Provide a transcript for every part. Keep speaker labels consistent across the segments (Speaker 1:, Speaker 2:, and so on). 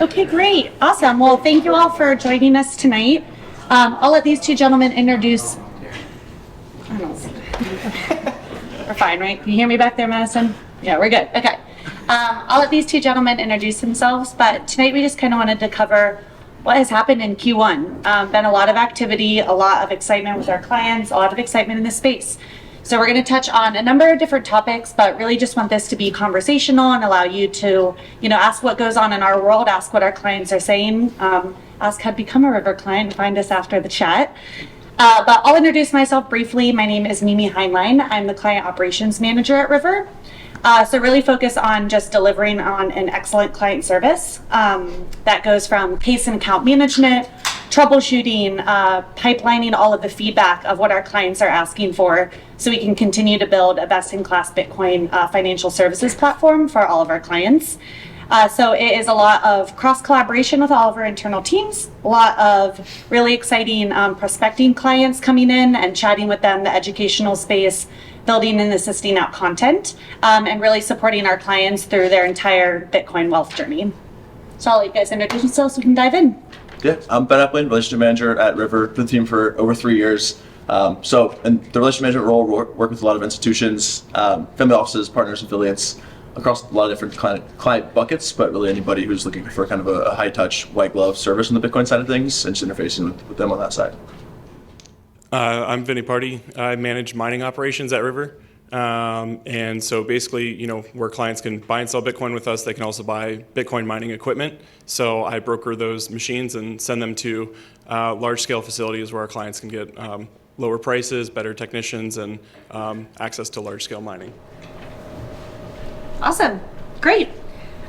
Speaker 1: Okay, great. Awesome. Well, thank you all for joining us tonight. I'll let these two gentlemen introduce. I don't know. We're fine, right? Can you hear me back there, Madison? Yeah, we're good. Okay. I'll let these two gentlemen introduce themselves, but tonight we just kind of wanted to cover what has happened in Q1. Been a lot of activity, a lot of excitement with our clients, a lot of excitement in the space. So we're going to touch on a number of different topics, but really just want this to be conversational and allow you to, ask what goes on in our world, ask what our clients are saying, ask how to become a River client, find us after the chat. But I'll introduce myself briefly. My name is Mimi Heinlein. I'm the Client Operations Manager at River. So really focus on just delivering on an excellent client service that goes from case and account management, troubleshooting, pipelining all of the feedback of what our clients are asking for so we can continue to build a best-in-class Bitcoin financial services platform for all of our clients. So it is a lot of cross-collaboration with all of our internal teams, a lot of really exciting prospecting clients coming in and chatting with them, the educational space, building and assisting out content, and really supporting our clients through their entire Bitcoin wealth journey. So I'll let you guys introduce yourselves so we can dive in.
Speaker 2: Yeah, I'm Ben Epling, Relationship Manager at River, been with the team for over 3 years. So in the relationship management role, work with a lot of institutions, family offices, partners, affiliates, across a lot of different client buckets, but really anybody who's looking for kind of a high-touch, white-glove service on the Bitcoin side of things, and just interfacing with them on that side.
Speaker 3: I'm Vinny Pardi. I manage mining operations at River. And so basically, where clients can buy and sell Bitcoin with us, they can also buy Bitcoin mining equipment. So I broker those machines and send them to large-scale facilities where our clients can get lower prices, better technicians, and access to large-scale mining.
Speaker 1: Awesome. Great.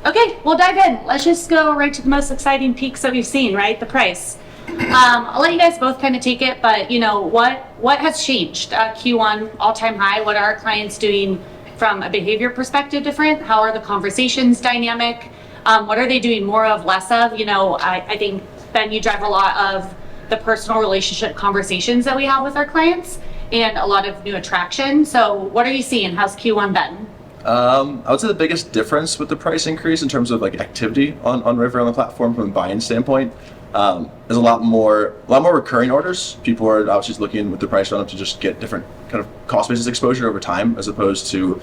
Speaker 1: Okay, we'll dive in. Let's just go right to the most exciting peaks that we've seen, right? The price. I'll let you guys both kind of take it, but what has changed? Q1 all-time high. What are our clients doing from a behavior perspective different? How are the conversations dynamic? What are they doing more of, less of? I think, Ben, you drive a lot of the personal relationship conversations that we have with our clients and a lot of new attraction. So what are you seeing? How's Q1 been?
Speaker 2: I would say the biggest difference with the price increase in terms of activity on River on the platform from a buying standpoint is a lot more recurring orders. People are obviously looking with the price run up to just get different kind of cost basis exposure over time, as opposed to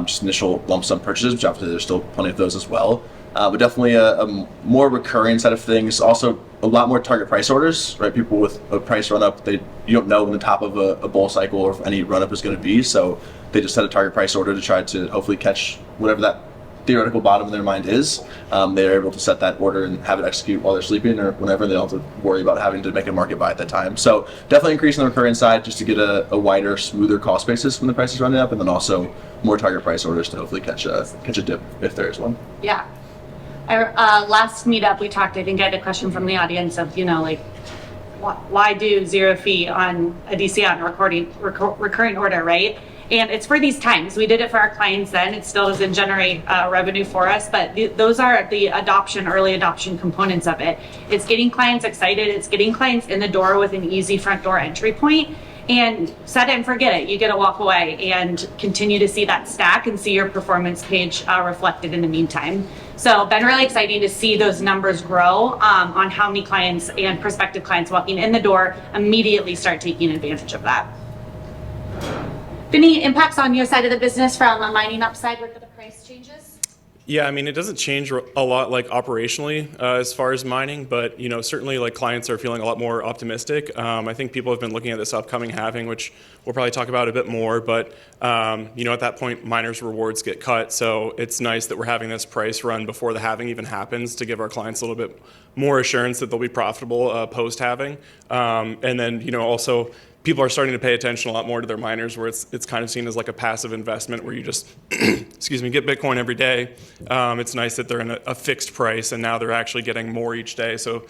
Speaker 2: just initial lump sum purchases, which obviously there's still plenty of those as well. But definitely a more recurring side of things. Also a lot more target price orders, right? People with a price run up, you don't know when the top of a bull cycle or if any run up is going to be. So they just set a target price order to try to hopefully catch whatever that theoretical bottom in their mind is. They're able to set that order and have it execute while they're sleeping or whenever. They don't have to worry about having to make a market buy at that time. So definitely increasing the recurring side just to get a wider, smoother cost basis when the price is running up, and then also more target price orders to hopefully catch a dip if there is one.
Speaker 1: Yeah. Last meetup we talked, I think I had a question from the audience of, why do 0 fee on a DC on a recurring order, right? And it's for these times. We did it for our clients then. It still doesn't generate revenue for us, but those are the early adoption components of it. It's getting clients excited. It's getting clients in the door with an easy front door entry point. And set it and forget it. You get to walk away and continue to see that stack and see your performance page reflected in the meantime. So been really exciting to see those numbers grow on how many clients and prospective clients walking in the door immediately start taking advantage of that. Any impacts on your side of the business from a mining upside with the price changes?
Speaker 3: Yeah, I mean, it doesn't change a lot operationally as far as mining, but certainly clients are feeling a lot more optimistic. I think people have been looking at this upcoming halving, which we'll probably talk about a bit more, but at that point miners' rewards get cut, so it's nice that we're having this price run before the halving even happens to give our clients a little bit more assurance that they'll be profitable post halving. And then also people are starting to pay attention a lot more to their miners, where it's kind of seen as like a passive investment where you just get Bitcoin every day. It's nice that they're in a fixed price, and now they're actually getting more each day. So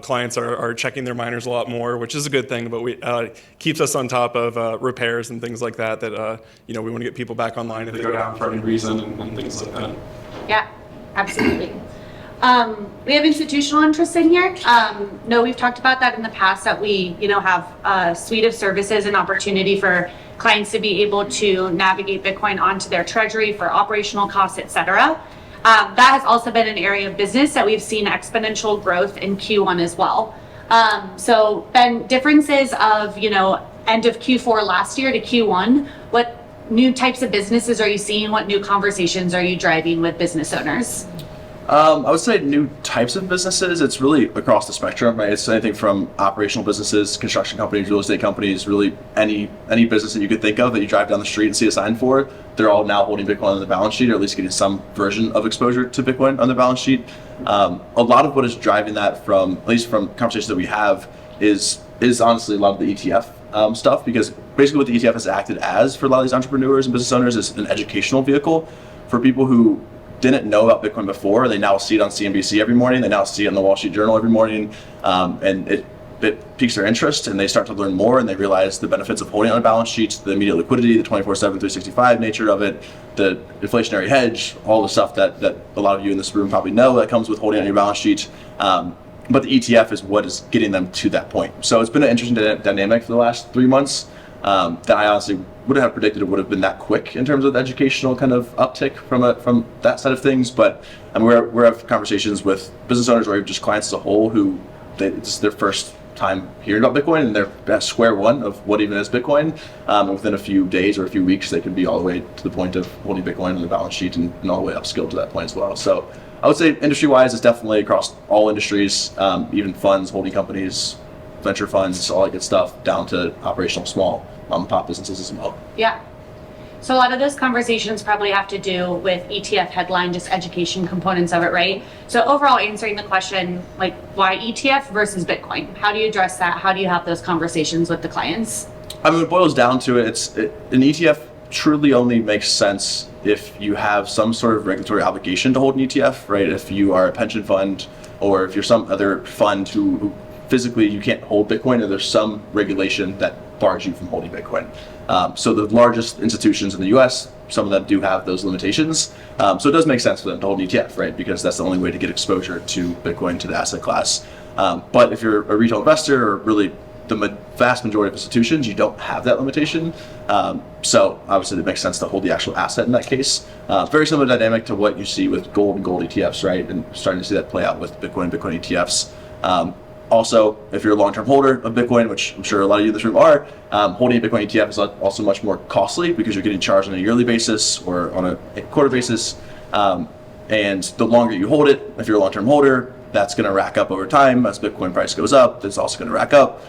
Speaker 3: clients are checking their miners a lot more, which is a good thing, but keeps us on top of repairs and things like that we want to get people back online if they go down for any reason and things like that.
Speaker 1: Yeah, absolutely. We have institutional interest in here. No, we've talked about that in the past, that we, have a suite of services and opportunity for clients to be able to navigate Bitcoin onto their treasury for operational costs, et cetera. That has also been an area of business that we've seen exponential growth in Q1 as well. So Ben, differences of, end of Q4 last year to Q1, what new types of businesses are you seeing? What new conversations are you driving with business owners?
Speaker 2: I would say new types of businesses, it's really across the spectrum, right? It's anything from operational businesses, construction companies, real estate companies, really any business that you could think of that you drive down the street and see a sign for, they're all now holding Bitcoin on the balance sheet, or at least getting some version of exposure to Bitcoin on the balance sheet. A lot of what is driving that from, at least from conversations that we have, is honestly a lot of the ETF stuff, because basically what the ETF has acted as for a lot of these entrepreneurs and business owners is an educational vehicle for people who didn't know about Bitcoin before. They now see it on CNBC every morning. They now see it in the Wall Street Journal every morning, and it piques their interest, and they start to learn more, and they realize the benefits of holding on a balance sheet, the immediate liquidity, the 24/7, 365 nature of it, the inflationary hedge, all the stuff that a lot of you in this room probably know that comes with holding on your balance sheet. But the ETF is what is getting them to that point. So it's been an interesting dynamic for the last 3 months that I honestly wouldn't have predicted it would have been that quick in terms of the educational kind of uptick from that side of things. But I mean, we're having conversations with business owners or even just clients as a whole who this is their first time hearing about Bitcoin, and they're at square one of what even is Bitcoin. And within a few days or a few weeks, they can be all the way to the point of holding Bitcoin on the balance sheet and all the way upskilled to that point as well. So I would say industry-wise, it's definitely across all industries, even funds, holding companies, venture funds, all that good stuff, down to operational small mom-and-pop businesses as well.
Speaker 1: Yeah. So a lot of those conversations probably have to do with ETF headline, just education components of it, right? So overall, answering the question, like, why ETF versus Bitcoin? How do you address that? How do you have those conversations with the clients?
Speaker 2: I mean, it boils down to it, an ETF truly only makes sense if you have some sort of regulatory obligation to hold an ETF, right? If you are a pension fund, or if you're some other fund who physically you can't hold Bitcoin, or there's some regulation that bars you from holding Bitcoin. So the largest institutions in the US, some of them do have those limitations. So it does make sense for them to hold an ETF, right? Because that's the only way to get exposure to Bitcoin, to the asset class. But if you're a retail investor, or really the vast majority of institutions, you don't have that limitation. So obviously it makes sense to hold the actual asset in that case. Very similar dynamic to what you see with gold and gold ETFs, right? And starting to see that play out with Bitcoin ETFs. Also, if you're a long-term holder of Bitcoin, which I'm sure a lot of you in this room are, holding a Bitcoin ETF is also much more costly because you're getting charged on a yearly basis or on a quarter basis. And the longer you hold it, if you're a long-term holder, that's going to rack up over time. As Bitcoin price goes up, it's also going to rack up.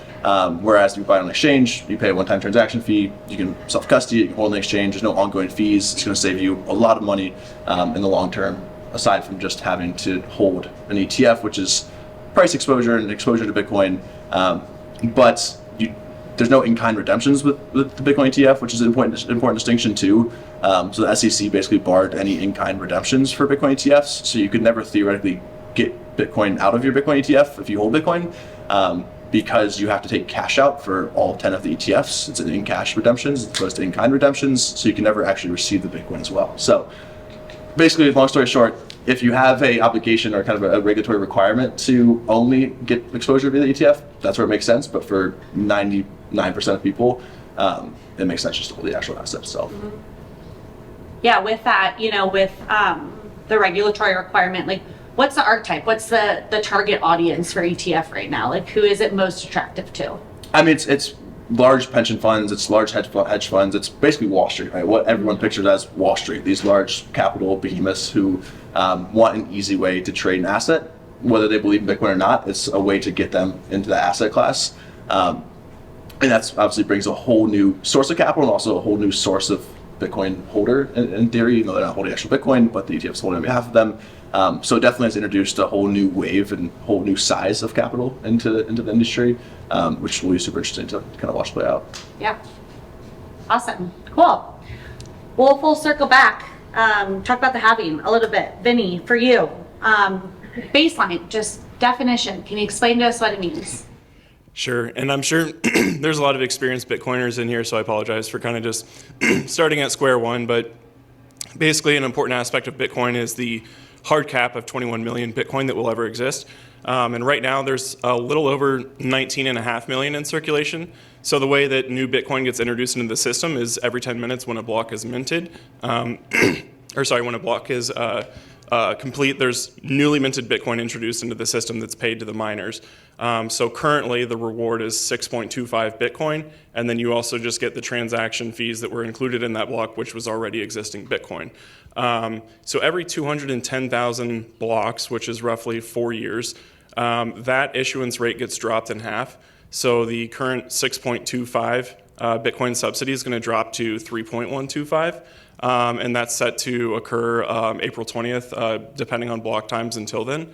Speaker 2: Whereas if you buy it on exchange, you pay a one-time transaction fee, you can self-custody it, you can hold on the exchange, there's no ongoing fees. It's going to save you a lot of money in the long term, aside from just having to hold an ETF, which is price exposure and exposure to Bitcoin, but there's no in-kind redemptions with the Bitcoin ETF, which is an important distinction too. So the SEC basically barred any in-kind redemptions for Bitcoin ETFs, so you could never theoretically get Bitcoin out of your Bitcoin ETF if you hold Bitcoin, because you have to take cash out for all 10 of the ETFs. It's an in-cash redemptions as opposed to in-kind redemptions, so you can never actually receive the Bitcoin as well. So basically, long story short, if you have a obligation or kind of a regulatory requirement to only get exposure via the ETF, that's where it makes sense. But for 99% of people, it makes sense just to hold the actual asset itself.
Speaker 1: Mm-hmm. Yeah, with that, with the regulatory requirement, like, what's the archetype? What's the target audience for ETF right now? Like, who is it most attractive to?
Speaker 2: I mean, it's large pension funds, it's large hedge funds, it's basically Wall Street, right? What everyone pictures as Wall Street, these large capital behemoths who want an easy way to trade an asset, whether they believe in Bitcoin or not. It's a way to get them into the asset class. And that's obviously brings a whole new source of capital and also a whole new source of Bitcoin holder in theory, even though they're not holding actual Bitcoin, but the ETF's holding on behalf of them. So it definitely has introduced a whole new wave and whole new size of capital into the industry, which will be super interesting to kind of watch play out.
Speaker 1: Yeah. Awesome. Cool. We'll full circle back. Talk about the halving a little bit. Vinny, for you, baseline, just definition. Can you explain to us what it means?
Speaker 3: Sure, and I'm sure there's a lot of experienced Bitcoiners in here, so I apologize for kind of just starting at square one, but basically an important aspect of Bitcoin is the hard cap of 21 million Bitcoin that will ever exist. And right now there's a little over 19.5 million in circulation. So the way that new Bitcoin gets introduced into the system is every 10 minutes when a block is minted, when a block is complete. There's newly minted Bitcoin introduced into the system that's paid to the miners. So currently the reward is 6.25 Bitcoin, and then you also just get the transaction fees that were included in that block, which was already existing Bitcoin. So every 210,000 blocks, which is roughly 4 years, that issuance rate gets dropped in half. So the current 6.25 Bitcoin subsidy is going to drop to 3.125. And that's set to occur April 20th, depending on block times until then.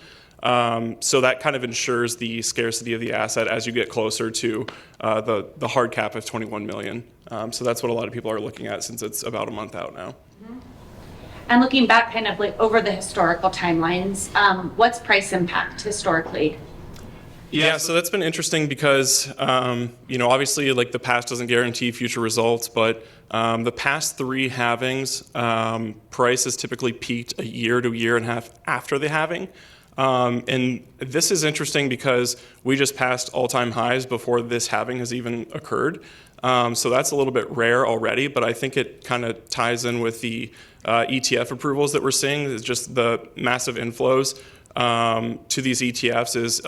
Speaker 3: So that kind of ensures the scarcity of the asset as you get closer to the hard cap of 21 million. So that's what a lot of people are looking at since it's about a month out now.
Speaker 1: And looking back kind of like over the historical timelines, what's price impact historically?
Speaker 3: Yeah, so that's been interesting because, obviously like the past doesn't guarantee future results, but the past 3 halvings, price has typically peaked a year to year and a half after the halving. And this is interesting because we just passed all-time highs before this halving has even occurred. So that's a little bit rare already, but I think it kind of ties in with the ETF approvals that we're seeing. It's just the massive inflows to these ETFs is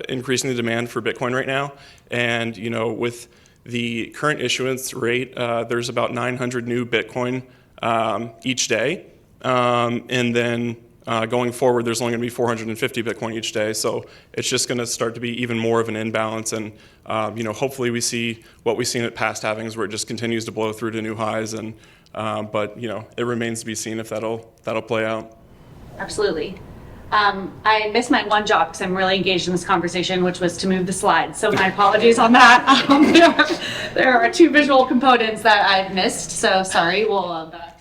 Speaker 3: increasing the demand for Bitcoin right now. And, with the current issuance rate, there's about 900 new Bitcoin each day. And then going forward, there's only going to be 450 Bitcoin each day. So it's just going to start to be even more of an imbalance. And, hopefully we see what we've seen at past halvings where it just continues to blow through to new highs. And but, it remains to be seen if that'll play out.
Speaker 1: Absolutely. I missed my one job because I'm really engaged in this conversation, which was to move the slides. So my apologies on that. There are 2 visual components that I've missed. So sorry.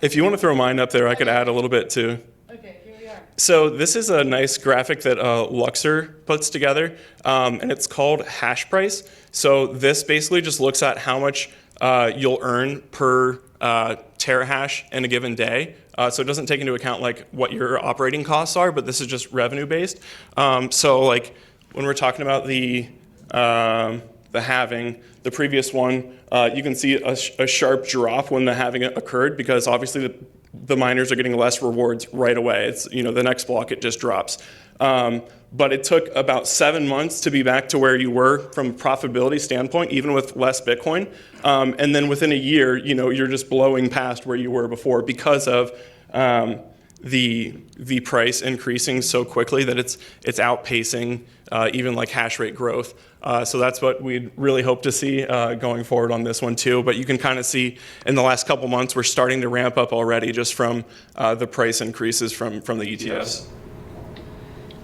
Speaker 3: If you want to throw mine up there, I could add a little bit too.
Speaker 1: Okay, here we are.
Speaker 3: So this is a nice graphic that Luxor puts together, and it's called hash price. So this basically just looks at how much you'll earn per terahash in a given day. So it doesn't take into account like what your operating costs are, but this is just revenue based. So like when we're talking about the halving, the previous one, you can see a sharp drop when the halving occurred because obviously the miners are getting less rewards right away. It's the next block it just drops. But it took about 7 months to be back to where you were from a profitability standpoint, even with less Bitcoin. And then within a year, you're just blowing past where you were before because of the price increasing so quickly that it's outpacing even like hash rate growth. So that's what we'd really hope to see going forward on this one too. But you can kind of see in the last couple months, we're starting to ramp up already just from the price increases from the ETFs.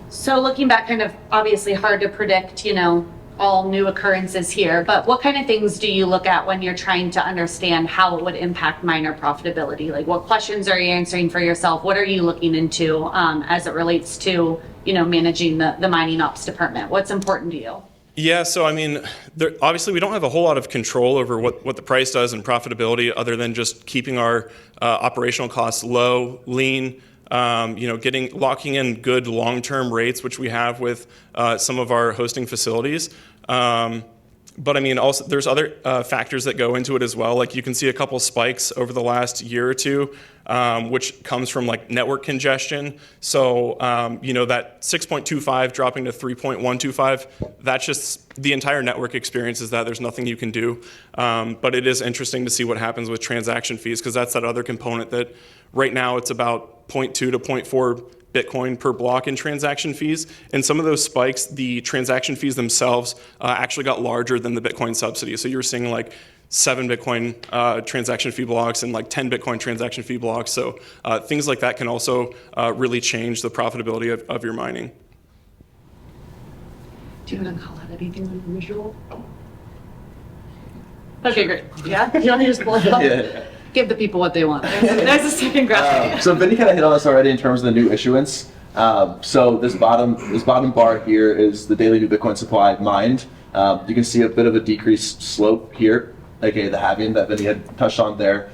Speaker 1: So looking back, kind of obviously hard to predict, all new occurrences here, but what kind of things do you look at when you're trying to understand how it would impact miner profitability? Like what questions are you answering for yourself? What are you looking into as it relates to, managing the mining ops department? What's important to you?
Speaker 3: Yeah, so I mean, obviously we don't have a whole lot of control over what the price does and profitability other than just keeping our operational costs low, lean, locking in good long-term rates, which we have with some of our hosting facilities. But I mean, also there's other factors that go into it as well. Like you can see a couple spikes over the last year or two, which comes from like network congestion. So, that 6.25 dropping to 3.125, that's just the entire network experience is that there's nothing you can do. But it is interesting to see what happens with transaction fees because that's that other component that right now it's about 0.2 to 0.4 Bitcoin per block in transaction fees. And some of those spikes, the transaction fees themselves actually got larger than the Bitcoin subsidy. So you're seeing like 7 Bitcoin transaction fee blocks and like 10 Bitcoin transaction fee blocks. So things like that can also really change the profitability of your mining.
Speaker 1: Do you want to call out anything on the visual? Okay, great. Yeah? You want to just pull it up?
Speaker 2: Yeah.
Speaker 1: Give the people what they want. There's a second graphic.
Speaker 2: So Vinny kind of hit on this already in terms of the new issuance. So this bottom bar here is the daily new Bitcoin supply mined. You can see a bit of a decreased slope here, aka the halving that Vinny had touched on there.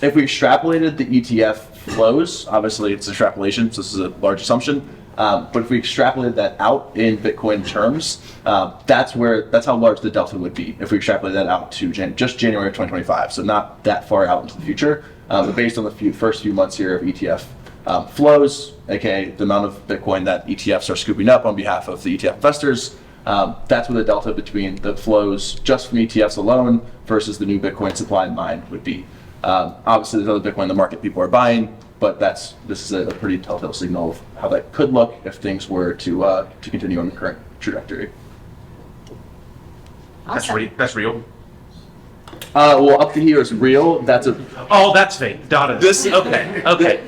Speaker 2: If we extrapolated the ETF flows, obviously it's extrapolation, so this is a large assumption. But if we extrapolated that out in Bitcoin terms, that's how large the delta would be if we extrapolate that out to just January of 2025. So not that far out into the future, but based on the first few months here of ETF flows, aka the amount of Bitcoin that ETFs are scooping up on behalf of the ETF investors. That's where the delta between the flows just from ETFs alone versus the new Bitcoin supply and mine would be. Obviously, there's other Bitcoin in the market people are buying, but this is a pretty telltale signal of how that could look if things were to continue on the current trajectory.
Speaker 1: Awesome.
Speaker 4: That's real.
Speaker 2: Well, up to here is real. That's a.
Speaker 4: Oh, that's fake. Dotted.
Speaker 2: This
Speaker 4: Okay.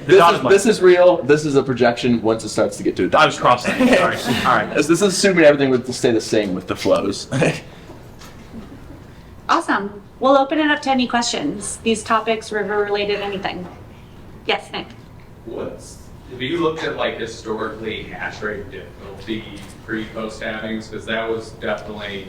Speaker 4: The dotted line.
Speaker 2: This is real. This is a projection once it starts to get to a dot.
Speaker 4: I was crossing. Sorry. All right.
Speaker 2: This is assuming everything would stay the same with the flows.
Speaker 1: Awesome. We'll open it up to any questions. These topics, river related, anything. Yes, Nick.
Speaker 5: Have you looked at like historically hash rate difficulty pre-post halvings? Because that was definitely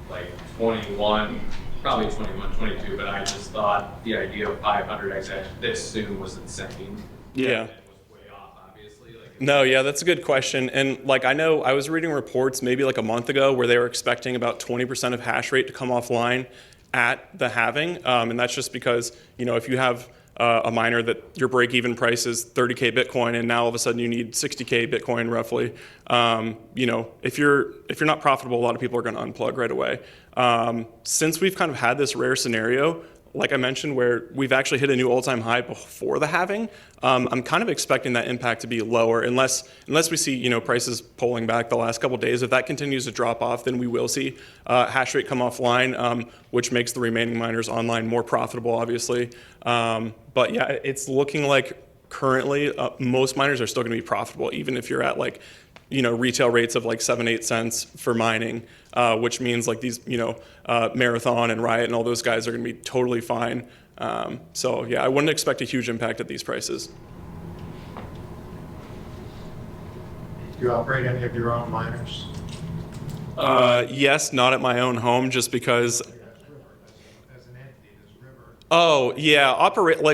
Speaker 5: like 21, probably 21, 22, but I just thought the idea of 500x this soon was insane.
Speaker 3: Yeah.
Speaker 5: And it was way off, obviously. Like,
Speaker 3: No, yeah, that's a good question. And like I know I was reading reports maybe like a month ago where they were expecting about 20% of hash rate to come offline at the halving. And that's just because, if you have a miner that your break-even price is 30K Bitcoin and now all of a sudden you need 60K Bitcoin roughly, if you're not profitable, a lot of people are going to unplug right away. Since we've kind of had this rare scenario, like I mentioned, where we've actually hit a new all-time high before the halving, I'm kind of expecting that impact to be lower unless we see prices pulling back the last couple of days. If that continues to drop off, then we will see hash rate come offline, which makes the remaining miners online more profitable, obviously. But yeah, it's looking like currently most miners are still going to be profitable, even if you're at like retail rates of like 7-8 cents for mining, which means like these, Marathon and Riot and all those guys are going to be totally fine. So yeah, I wouldn't expect a huge impact at these prices.
Speaker 6: Do you operate any of your own miners?
Speaker 3: Yes, not at my own home, just because.
Speaker 6: As an entity, does River?
Speaker 3: Oh yeah,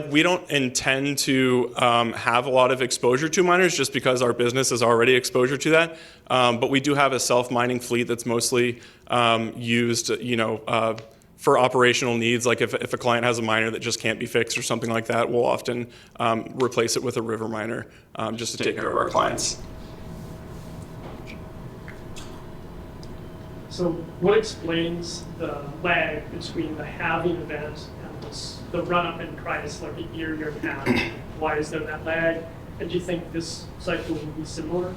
Speaker 3: we don't intend to have a lot of exposure to miners just because our business is already exposure to that. But we do have a self-mining fleet that's mostly used, for operational needs. Like if a client has a miner that just can't be fixed or something like that, we'll often replace it with a River miner just to take care of our clients.
Speaker 7: So what explains the lag between the halving event and the run-up in price, like a year and a half? Why is there that lag? And do you think this cycle will be similar?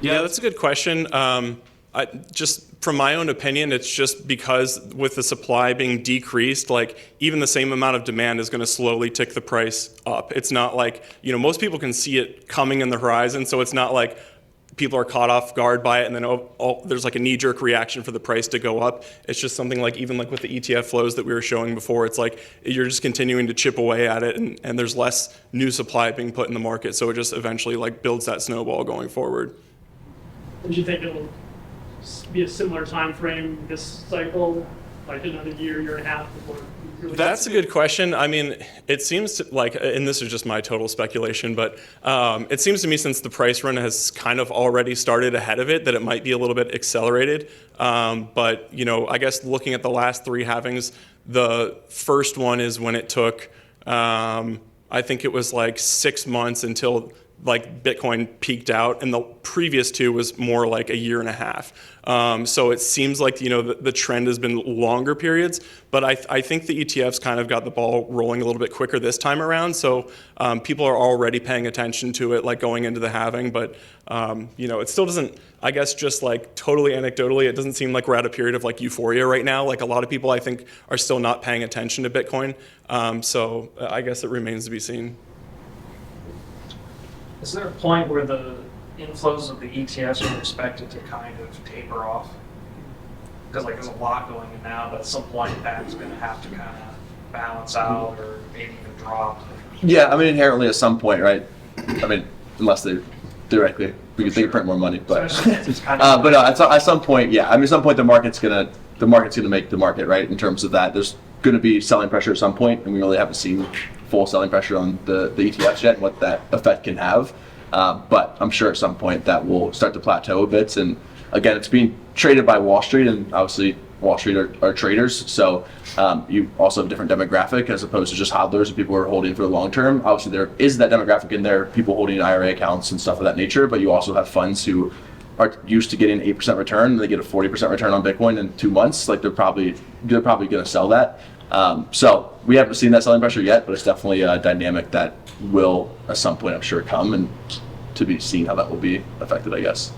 Speaker 3: Yeah, that's a good question. Just from my own opinion, it's just because with the supply being decreased, like even the same amount of demand is going to slowly tick the price up. It's not like, most people can see it coming in the horizon, so it's not like people are caught off guard by it and then there's like a knee-jerk reaction for the price to go up. It's just something like even like with the ETF flows that we were showing before, it's like you're just continuing to chip away at it and there's less new supply being put in the market, so it just eventually like builds that snowball going forward.
Speaker 7: And do you think it'll be a similar time frame this cycle, like another year and a half before?
Speaker 3: That's a good question. I mean, it seems to, like, and this is just my total speculation, but it seems to me since the price run has kind of already started ahead of it that it might be a little bit accelerated. But, I guess looking at the last 3 halvings, the first one is when it took, I think it was like 6 months until like Bitcoin peaked out, and the previous 2 was more like a year and a half. So it seems like the trend has been longer periods, but I think the ETFs kind of got the ball rolling a little bit quicker this time around. So people are already paying attention to it, like going into the halving. But it still doesn't. I guess just like totally anecdotally, it doesn't seem like we're at a period of like euphoria right now. Like a lot of people, I think, are still not paying attention to Bitcoin. So I guess it remains to be seen.
Speaker 8: Is there a point where the inflows of the ETFs are expected to kind of taper off? Because there's a lot going in now, but at some point that's going to have to kind of balance out or maybe even drop.
Speaker 2: Yeah, I mean, inherently at some point, right? I mean, unless they theoretically they can print more money, but but no, at some point, yeah. I mean, at some point the market's gonna make the market, right? In terms of that, there's going to be selling pressure at some point, and we really haven't seen full selling pressure on the ETFs yet and what that effect can have. But I'm sure at some point that will start to plateau a bit. And again, it's being traded by Wall Street, and obviously Wall Street are traders. So you also have a different demographic as opposed to just hodlers and people who are holding for the long term. Obviously, there is that demographic in there, people holding IRA accounts and stuff of that nature, but you also have funds who are used to getting 8% return, and they get a 40% return on Bitcoin in 2 months. Like they're probably going to sell that. So we haven't seen that selling pressure yet, but it's definitely a dynamic that will at some point, I'm sure, come, and to be seen how that will be affected, I guess.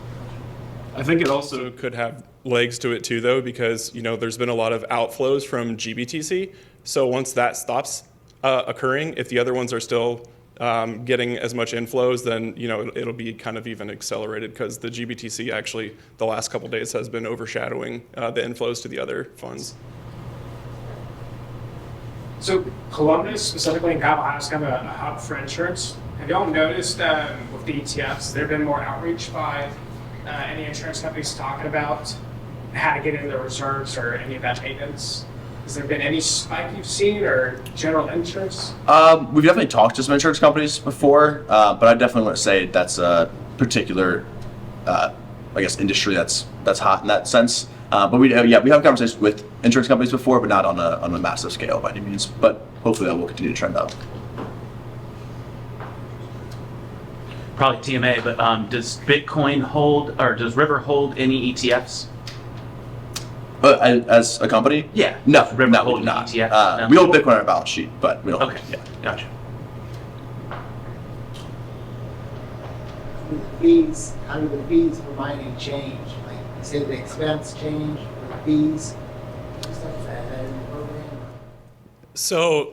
Speaker 3: I think it also could have legs to it too, though, because there's been a lot of outflows from GBTC. So once that stops occurring, if the other ones are still getting as much inflows, then it'll be kind of even accelerated, because the GBTC actually the last couple days has been overshadowing the inflows to the other funds.
Speaker 9: So Columbus, specifically in Colorado, is kind of a hub for insurance. Have y'all noticed with the ETFs, there have been more outreach by any insurance companies talking about how to get in their reserves or any of that maintenance? Has there been any spike you've seen, or general interest?
Speaker 2: We've definitely talked to some insurance companies before, but I definitely want to say that's a particular, I guess, industry that's hot in that sense. But we have conversations with insurance companies before, but not on a massive scale by any means. But hopefully that will continue to trend up.
Speaker 4: Probably TMA, but does Bitcoin hold, or does River hold any ETFs?
Speaker 2: As a company?
Speaker 4: Yeah.
Speaker 2: No,
Speaker 4: River
Speaker 2: we
Speaker 4: hold
Speaker 2: do not.
Speaker 4: ETF? No?
Speaker 2: We hold Bitcoin on our balance sheet, but we don't.
Speaker 4: Okay,
Speaker 2: Yeah.
Speaker 4: gotcha.
Speaker 10: Fees, how do the fees for mining change? Like, say the expense change for the fees, stuff like that in the program?
Speaker 3: So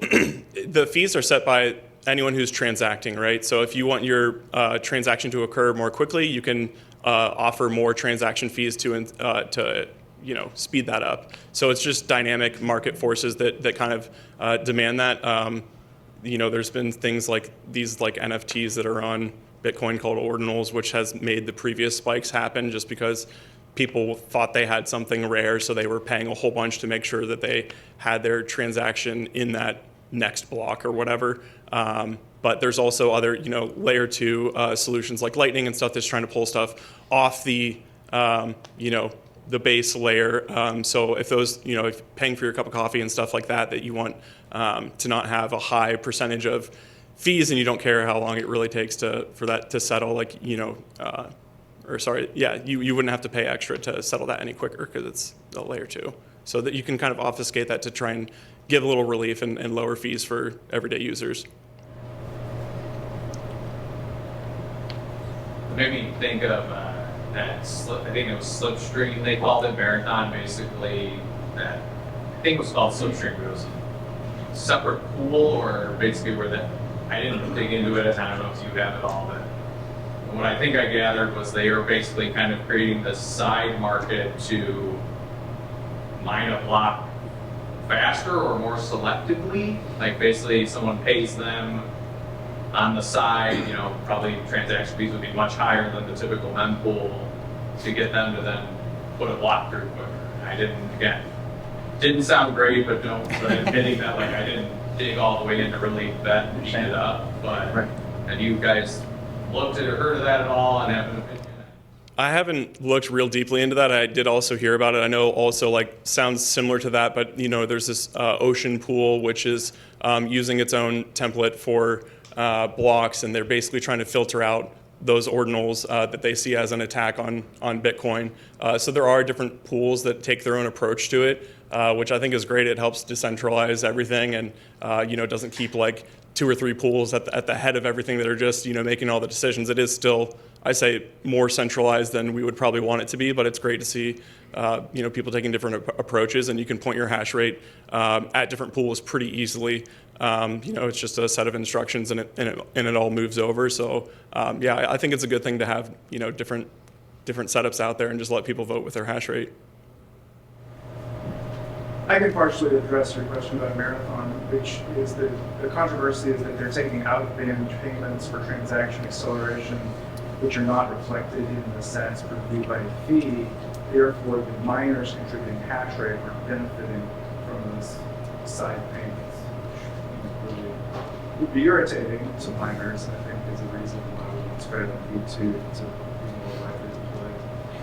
Speaker 3: the fees are set by anyone who's transacting, right? So if you want your transaction to occur more quickly, you can offer more transaction fees to speed that up. So it's just dynamic market forces that kind of demand that. There's been things like these like NFTs that are on Bitcoin called ordinals, which has made the previous spikes happen just because people thought they had something rare, so they were paying a whole bunch to make sure that they had their transaction in that next block or whatever. But there's also other, layer 2 solutions like Lightning and stuff that's trying to pull stuff off the, the base layer. So if those, if paying for your cup of coffee and stuff like that you want to not have a high percentage of fees, and you don't care how long it really takes for that to settle, you wouldn't have to pay extra to settle that any quicker because it's a layer 2. So that you can kind of obfuscate that to try and give a little relief and lower fees for everyday users.
Speaker 5: It made me think of that I think it was Slipstream, they called it Marathon, basically. That I think it was called Slipstream, but it was a separate pool, or basically I didn't dig into it, I don't know if you have it all, but what I think I gathered was they were basically kind of creating the side market to mine a block faster or more selectively. Like basically someone pays them on the side, probably transaction fees would be much higher than the typical mempool to get them to then put a block through quicker. Didn't sound great, but admitting that I didn't dig all the way in to really vet and beat it up. But
Speaker 4: Right.
Speaker 5: Have you guys looked at or heard of that at all and have an opinion?
Speaker 3: I haven't looked real deeply into that. I did also hear about it. I know also sounds similar to that, but there's this Ocean Pool, which is using its own template for blocks, and they're basically trying to filter out those ordinals that they see as an attack on Bitcoin. So there are different pools that take their own approach to it, which I think is great. It helps decentralize everything, and doesn't keep 2 or 3 pools at the head of everything that are just making all the decisions. It is still, I say, more centralized than we would probably want it to be, but it's great to see people taking different approaches, and you can point your hash rate at different pools pretty easily. It's just a set of instructions, and it all moves over. So I think it's a good thing to have different setups out there and just let people vote with their hash rate.
Speaker 11: I can partially address your question about Marathon, which is that the controversy is that they're taking out-of-band payments for transaction acceleration, which are not reflected in the sats per V by fee. Therefore, the miners contributing hash rate are benefiting from those side payments, which really would be irritating to miners, I think, is a reason why we would spread the fee to be more likely to play.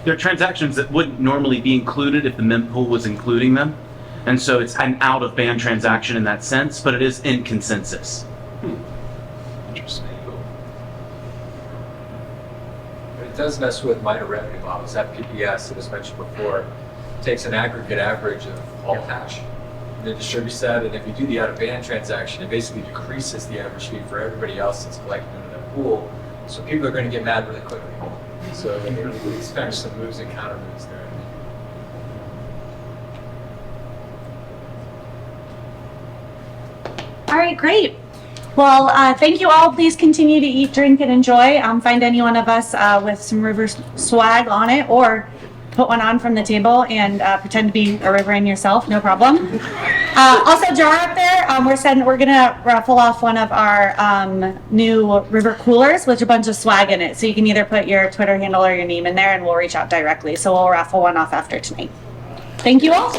Speaker 4: They're transactions that wouldn't normally be included if the mempool was including them. And so it's an out-of-band transaction in that sense, but it is in consensus.
Speaker 12: Interesting. But it does mess with minor revenue models. That PPS that was mentioned before takes an aggregate average of all hash. And then distributes that, and if you do the out-of-band transaction, it basically decreases the average fee for everybody else that's collected into that pool. So people are going to get mad really quickly. So we expect some moves and counter moves there.
Speaker 1: All right, great. Well, thank you all. Please continue to eat, drink, and enjoy. Find any one of us with some river swag on it, or put one on from the table and pretend to be a riverine yourself, no problem. Also, jar up there, we're gonna raffle off one of our new river coolers with a bunch of swag in it. So you can either put your Twitter handle or your name in there and we'll reach out directly. So we'll raffle one off after tonight. Thank you all.